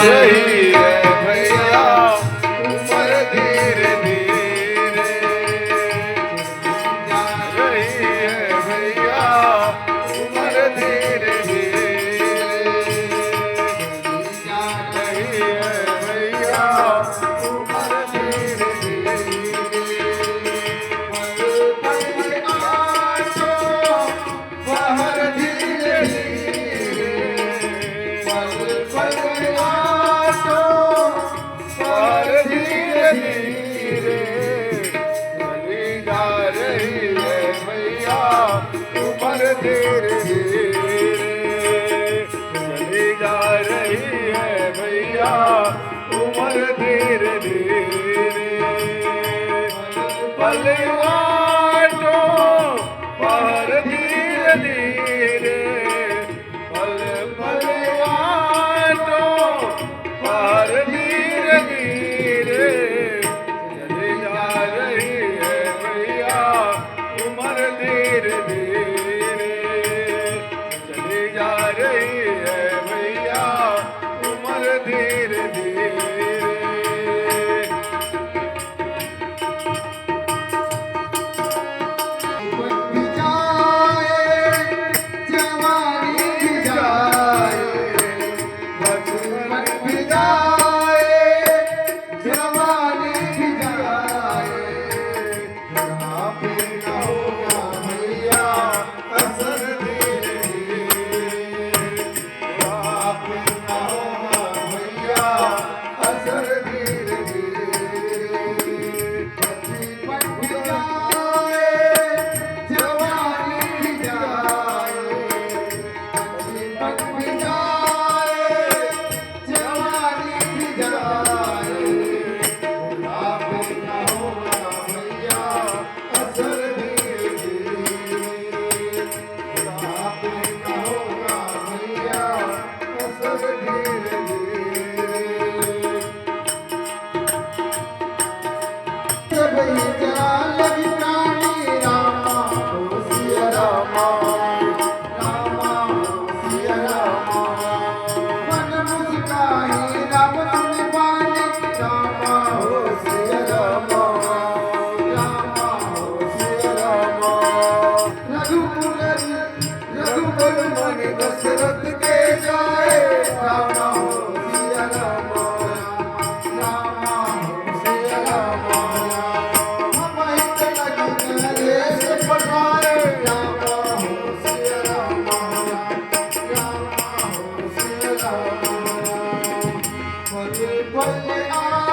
रही है भैया उम्र धीरे धीरे जा रही है भैया उम्र धीरे धीरे जा रही है भैया उम्र धीरे धीरे पल पल आंसू बाहर धीरे धीरे पल पल आंसू बाहर धीरे धीरे चली जा रही है भैया उम्र धीरे धीरे चली जा रही है भैया उम्र धीरे धीरे पल आंसू बाहर धीरे धीरे पल पल आंसू बाहर धीरे धीरे चली जा रही है भैया उम्र धीरे धीरे चली जा रही है भैया उम्र धीरे धीरे भी जाए जवानी भी जाए बचपन भी जाए जवानी भी जाए यहाँ पे न होगा भैया असर धीरे धीरे यहाँ पे न होगा भैया असर धीरे धीरे बचपन भी जाए जवानी भी जाए बचपन भी जाए जवानी भी जाए यहाँ पे न होगा भैया असर धीरे धीरे यहाँ पे न होगा भैया असर धीरे धीरे जबई जरा लगी प्राणी रामा हो सिया रामा रामा हो सिया रामा मन मुस्काई राम सुन पानी रामा हो सिया रामा रामा हो सिया रामा रघुकुल मन दशरथ के जाए रामा हो सिया रामा रामा हो सिया रामा हमारे लगी नरेश पठाए रामा हो सिया रामा रामा हो सिया रामा पल पल आ